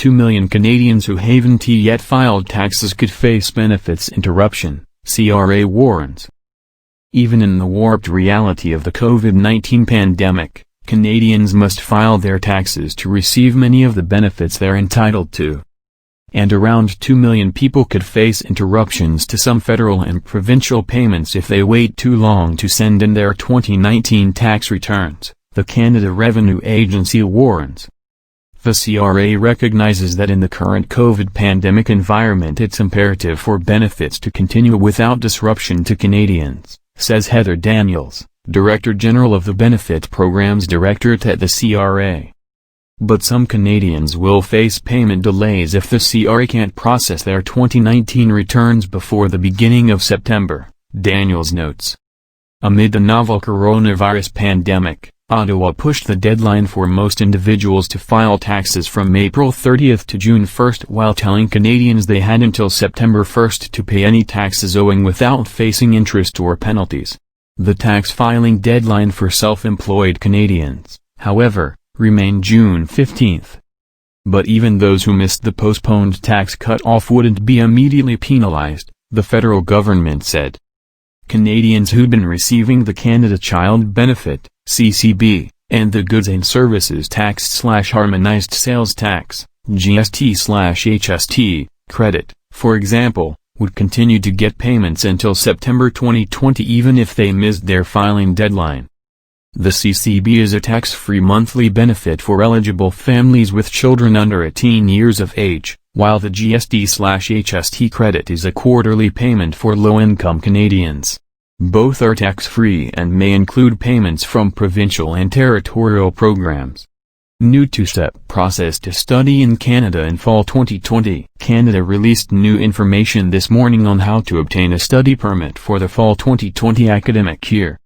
2 million Canadians who haven't yet filed taxes could face benefits interruption, CRA warns. Even in the warped reality of the COVID-19 pandemic, Canadians must file their taxes to receive many of the benefits they're entitled to. And around 2 million people could face interruptions to some federal and provincial payments if they wait too long to send in their 2019 tax returns, the Canada Revenue Agency warns. The CRA recognizes that in the current COVID pandemic environment it's imperative for benefits to continue without disruption to Canadians, says Heather Daniels, Director General of the Benefit Programs Directorate at the CRA. But some Canadians will face payment delays if the CRA can't process their 2019 returns before the beginning of September, Daniels notes. Amid the novel coronavirus pandemic, Ottawa pushed the deadline for most individuals to file taxes from April 30 to June 1 while telling Canadians they had until September 1 to pay any taxes owing without facing interest or penalties. The tax filing deadline for self-employed Canadians, however, remained June 15. But even those who missed the postponed tax cut-off wouldn't be immediately penalized, the federal government said. Canadians who'd been receiving the Canada Child Benefit, CCB, and the Goods and Services Tax/Harmonized Sales Tax, GST/HST, credit, for example, would continue to get payments until September 2020 even if they missed their filing deadline. The CCB is a tax-free monthly benefit for eligible families with children under 18 years of age, while the GST/HST credit is a quarterly payment for low-income Canadians. Both are tax-free and may include payments from provincial and territorial programs. New two-step process to study in Canada in fall 2020. Canada released new information this morning on how to obtain a study permit for the fall 2020 academic year.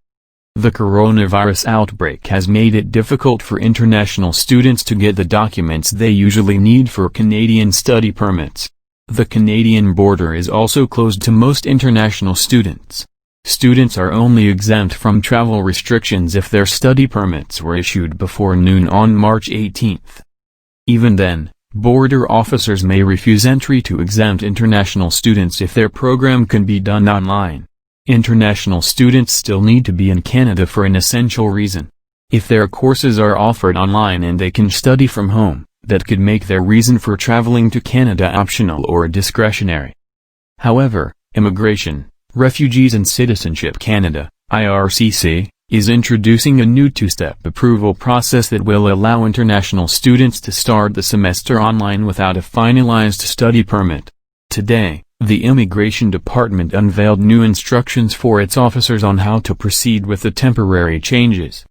The coronavirus outbreak has made it difficult for international students to get the documents they usually need for Canadian study permits. The Canadian border is also closed to most international students. Students are only exempt from travel restrictions if their study permits were issued before noon on March 18. Even then, border officers may refuse entry to exempt international students if their program can be done online. International students still need to be in Canada for an essential reason. If their courses are offered online and they can study from home, that could make their reason for traveling to Canada optional or discretionary. However, Immigration, Refugees and Citizenship Canada, IRCC, is introducing a new two-step approval process that will allow international students to start the semester online without a finalized study permit. Today, the Immigration Department unveiled new instructions for its officers on how to proceed with the temporary changes.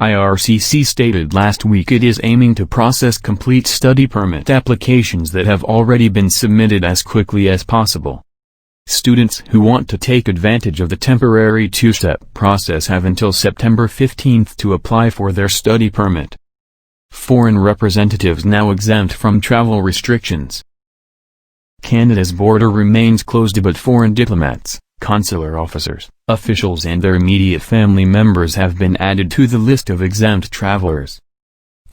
IRCC stated last week it is aiming to process complete study permit applications that have already been submitted as quickly as possible. Students who want to take advantage of the temporary two-step process have until September 15 to apply for their study permit. Foreign representatives now exempt from travel restrictions. Canada's border remains closed but foreign diplomats, consular officers, officials and their immediate family members have been added to the list of exempt travelers.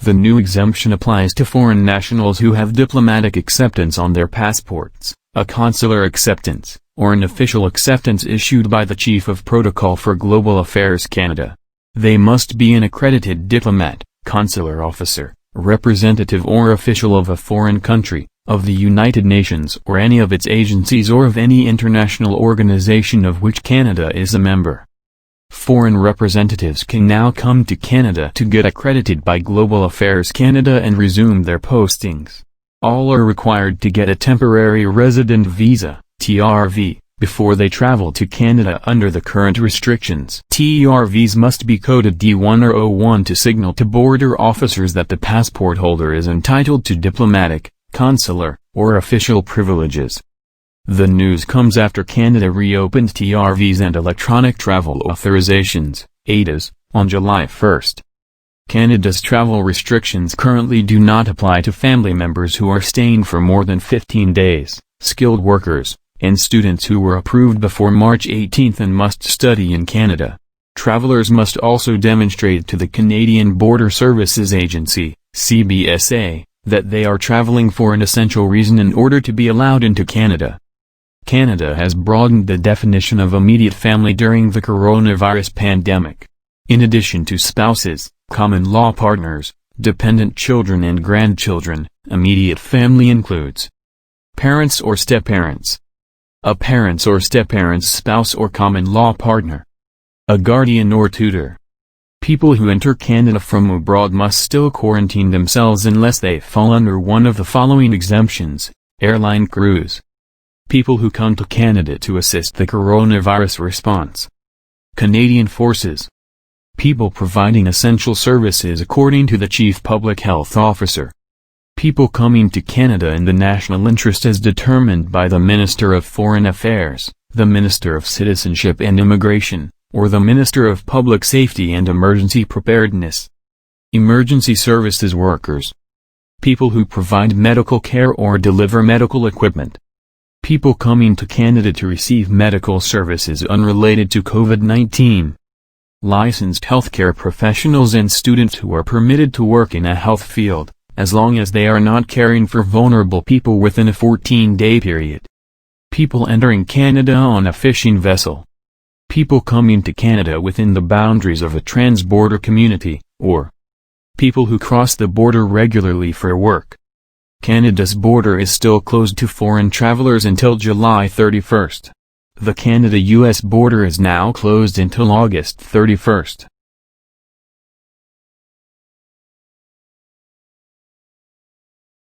The new exemption applies to foreign nationals who have diplomatic acceptance on their passports, a consular acceptance, or an official acceptance issued by the Chief of Protocol for Global Affairs Canada. They must be an accredited diplomat, consular officer, representative or official of a foreign country, of the United Nations or any of its agencies or of any international organization of which Canada is a member. Foreign representatives can now come to Canada to get accredited by Global Affairs Canada and resume their postings. All are required to get a temporary resident visa, TRV, before they travel to Canada under the current restrictions. TRVs must be coded D1 or O1 to signal to border officers that the passport holder is entitled to diplomatic, consular, or official privileges. The news comes after Canada reopened TRVs and electronic travel authorizations, ETAs, on July 1. Canada's travel restrictions currently do not apply to family members who are staying for more than 15 days, skilled workers, and students who were approved before March 18 and must study in Canada. Travelers must also demonstrate to the Canadian Border Services Agency, CBSA, that they are traveling for an essential reason in order to be allowed into Canada. Canada has broadened the definition of immediate family during the coronavirus pandemic. In addition to spouses, common-law partners, dependent children and grandchildren, immediate family includes parents or step-parents, a parent's or step-parent's spouse or common-law partner, a guardian or tutor. People who enter Canada from abroad must still quarantine themselves unless they fall under one of the following exemptions: airline crews, people who come to Canada to assist the coronavirus response, Canadian Forces, people providing essential services according to the Chief Public Health Officer, people coming to Canada in the national interest as determined by the Minister of Foreign Affairs, the Minister of Citizenship and Immigration, or the Minister of Public Safety and Emergency Preparedness. Emergency services workers, people who provide medical care or deliver medical equipment, people coming to Canada to receive medical services unrelated to COVID-19, licensed healthcare professionals and students who are permitted to work in a health field, as long as they are not caring for vulnerable people within a 14-day period, people entering Canada on a fishing vessel, people coming to Canada within the boundaries of a trans-border community, or people who cross the border regularly for work. Canada's border is still closed to foreign travelers until July 31st. The Canada-US border is now closed until August 31st.